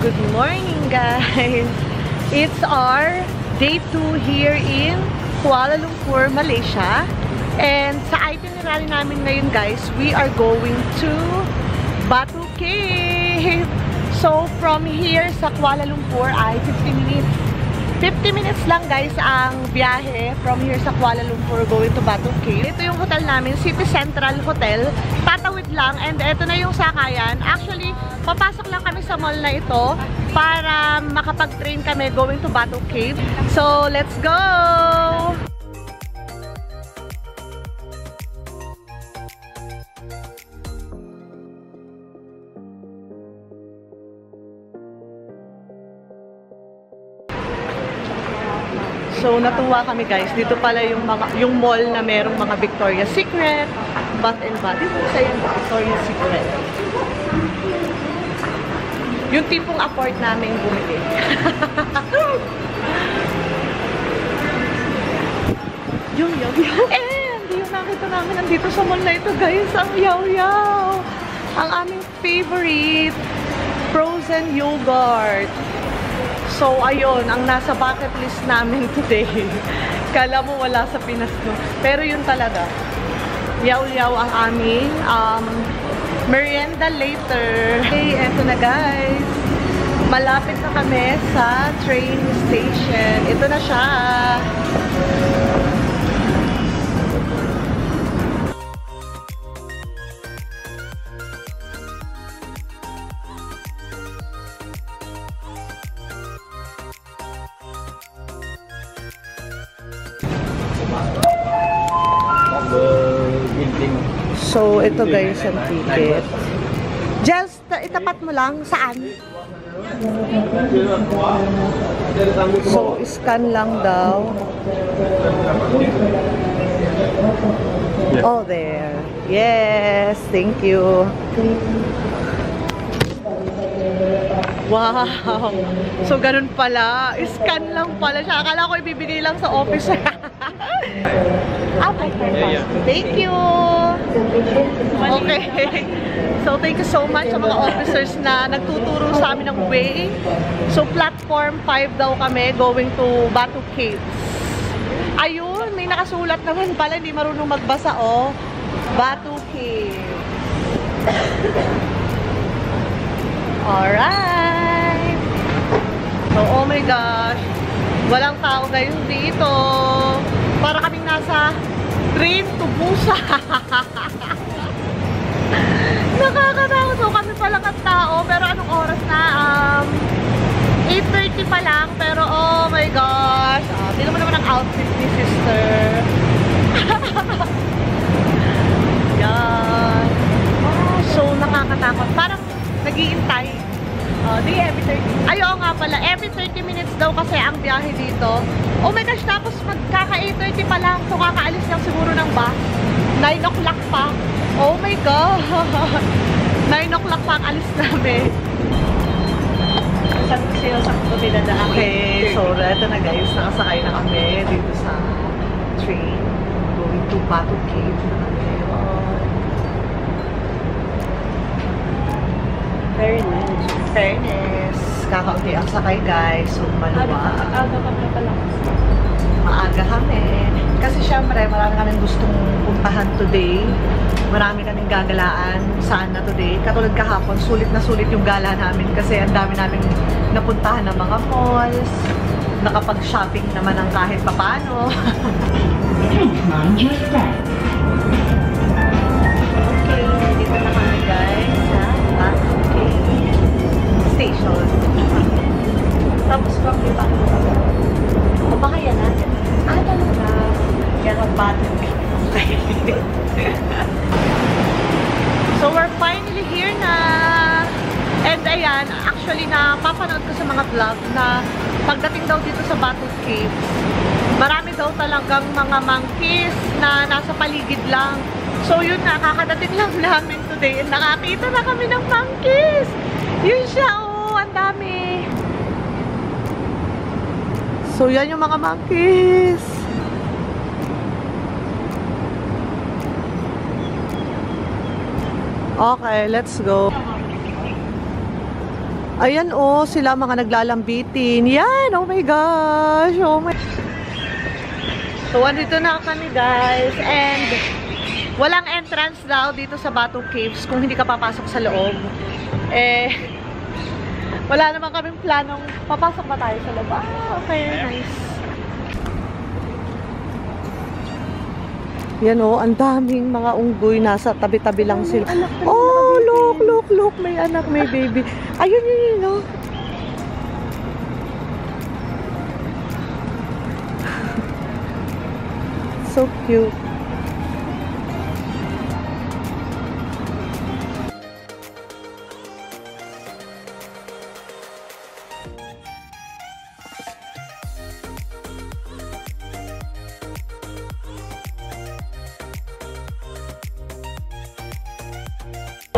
Good morning, guys! It's our day 2 here in Kuala Lumpur, Malaysia. And sa itinerary namin ngayon, guys, we are going to Batu Cave. So, from here sa Kuala Lumpur ay 50 minutes. 50 minutes lang, guys, ang biyahe from here sa Kuala Lumpur going to Batu Cave. Ito yung hotel namin, City Central Hotel. Tatawid lang, and ito na yung sakayan. Actually, papasok lang kami sa mall na ito para makapag-train kami going to Batu Cave. So, let's go! So, natuwa kami, guys. Dito pala yung mall na merong mga Victoria's Secret, Bath and Body Works. Ayan, Victoria's Secret. Yung tipong afford namin bumili. yung yaw-yaw. And yung nakita namin nandito sa mall na ito, guys. Ang yaw-yaw. Ang aming favorite frozen yogurt. So, ayun, ang nasa bucket list namin today. Kala mo wala sa Pinas, no? Pero yun talaga. Yaw-yaw ang aming merienda later. Okay, eto na, guys. Malapit na kami sa train station. Ito na siya. So, ito, guys, ang ticket. Jels, itapat mo lang. Saan? So, scan lang daw. Oh, there. Yes, thank you. Wow! So, ganun pala. Scan lang pala siya. Akala ko ibibigay lang sa office. Okay. Thank you! Okay. So, thank you so much sa mga officers na nagtuturo sa amin ng way. So, platform 5 daw kami going to Batu Caves. Ayun, may nakasulat naman pala. Hindi marunong magbasa, oh. Batu Caves. Alright! So, oh my gosh. Walang tao ngayon dito. Para kaming nasa train to Busan. Nakakatakot. So, kami palang at tao. Pero anong oras na? 8:30 pa lang. Pero oh my gosh. Tignan mo naman ang outfit ni sister. Yan. So, nakakatakot. Parang nag-iintay. Di every 30. Ayaw nga pala. Every 30 minutes daw kasi ang biyahe dito. Oh my gosh, tapos magkaka-8:30 pa lang. So, kakaalis lang siguro ng bus. 9 o'clock pa. Oh my God. 9 o'clock pa ang alis namin. Saan ko sa'yo sa pinadaan? Okay, so ito na, guys. Nakasakay na kami dito sa train. Going to Batu Cave na kami. Very nice. Fairness. Kakaunti ang sakay, guys. So, maluwa. Aga kami pala. Maaga kami. Kasi syempre, marami kaming gustong puntahan today. Marami kaming gagalaan. Saan na today? Katulad kahapon, sulit na sulit yung gala namin kasi ang dami naming napuntahan ng mga malls. Nakapag-shopping naman ng kahit papano. Okay, dito na kami, guys. Station. Tapos from the back. O baka yan natin. Talaga. Yan ang button. Okay. So, we're finally here na. And ayan, actually, napapanood ko sa mga vlog na pagdating daw dito sa Batu Caves, marami daw talagang mga monkeys na nasa paligid lang. So, yun na, kakadating lang namin today. And nakakita na kami ng monkeys. Yun siya, oh, ang dami. So, yan yung mga monkeys. Okay, let's go. Ayan oh, sila mga naglalambitin. Yan, oh my gosh. Oh my. So, andito na kami guys. And walang entrance daw dito sa Batu Caves kung hindi ka papasok sa loob. Eh, wala naman kaming planong papasok ba tayo sa loob. Ah, okay, nice. Yan oh, ang daming mga unggoy. Nasa tabi-tabi lang sila. Oh, look. May anak, may baby. Ayun yun, oh. So cute.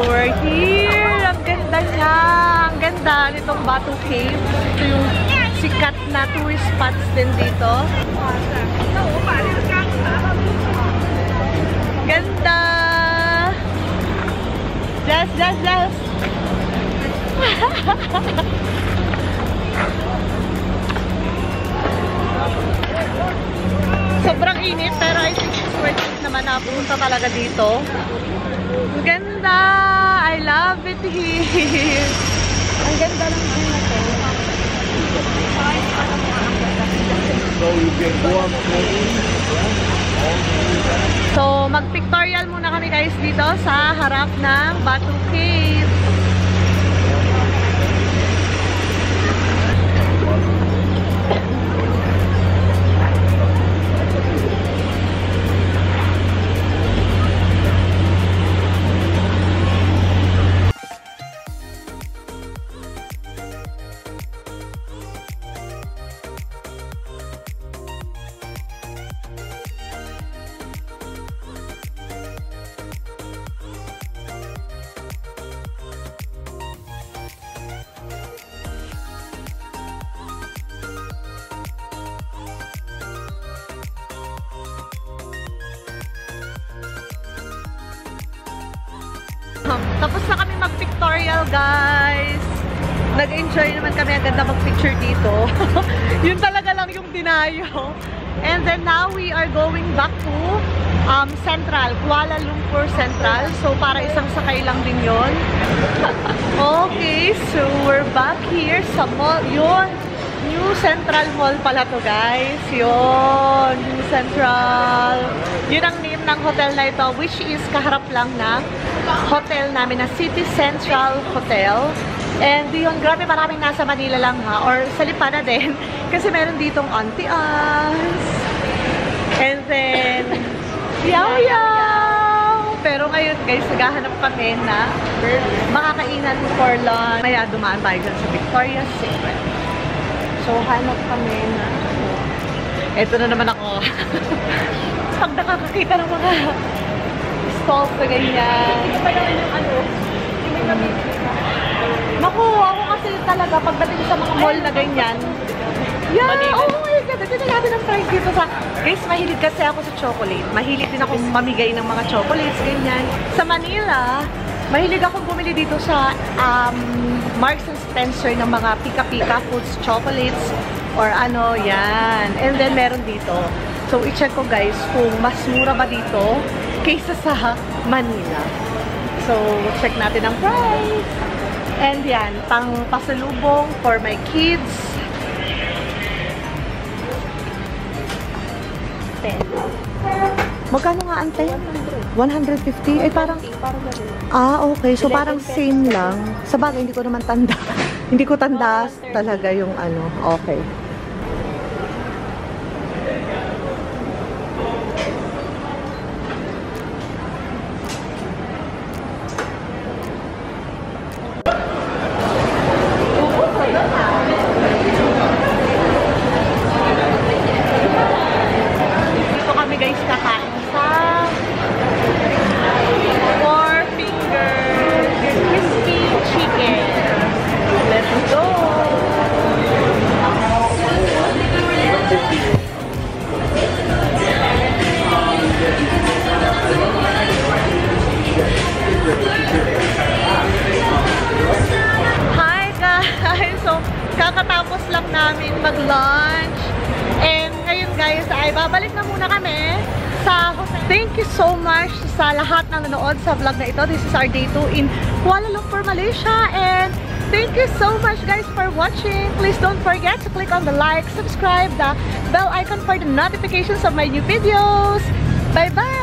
We're here! Ang ganda niya! Ang ganda nitong Batu Cave. Ito yung sikat na tourist spots din dito. Ganda! Just! Sobrang init pero I think it's worth it naman na pumunta talaga dito. Ang ganda! I love it here! Ang ganda ng view na to. So, mag-pictorial muna kami guys dito sa harap ng Batu Cave. Tapos na kami mag-pictorial, guys. Nag-enjoy naman kami. Ang ganda mag-picture dito. Yun talaga lang yung dinayo. And then now we are going back to Central, Kuala Lumpur Central. So para isang sakay lang din yun. Okay, so we're back here sa mall. Yun, New Central Mall pala to, guys. Yun, New Central. Yun ang name ng hotel na ito, which is kaharap lang ng hotel namin na City Central Hotel. And yun, grabe maraming nasa Manila lang ha, or sa Lipa na din. Kasi meron ditong Auntie Anne's. And then, yaw! Pero ngayon guys, naghahanap kami na makakainan for lunch. Maya dumaan tayo dyan sa Victoria's Secret. So, hanap kami na eto na naman ako. Pag nakakakita ng mga stalls na ganyan. Hindi pa naman yung ano, hindi may mabibili ka. Naku, ako kasi talaga pagdating sa mga mall na ganyan. Yeah, oh my God. Ito natin ang price dito sa... Guys, mahilig kasi ako sa chocolate. Mahilig din ako mamigay ng mga chocolates, ganyan. Sa Manila, mahilig akong bumili dito sa Marks and Spencer ng mga pika-pika foods, chocolates, or ano, yan. And then, meron dito. So, i-check ko guys kung mas mura ba dito kaysa sa Manila. So, check natin ang price. And yan, pang pasalubong for my kids. 10. Magkano nga ang 10? 150? Ay, parang... okay. So, parang same lang. Sa bagay, hindi ko naman tanda. Hindi ko tanda talaga yung ano. Okay. mag-lunch. And ngayon guys, ay babalik na muna kami sa hotel. Thank you so much sa lahat ng nanood sa vlog na ito. This is our day 2 in Kuala Lumpur, Malaysia. And thank you so much guys for watching. Please don't forget to click on the like, subscribe, the bell icon for the notifications of my new videos. Bye-bye!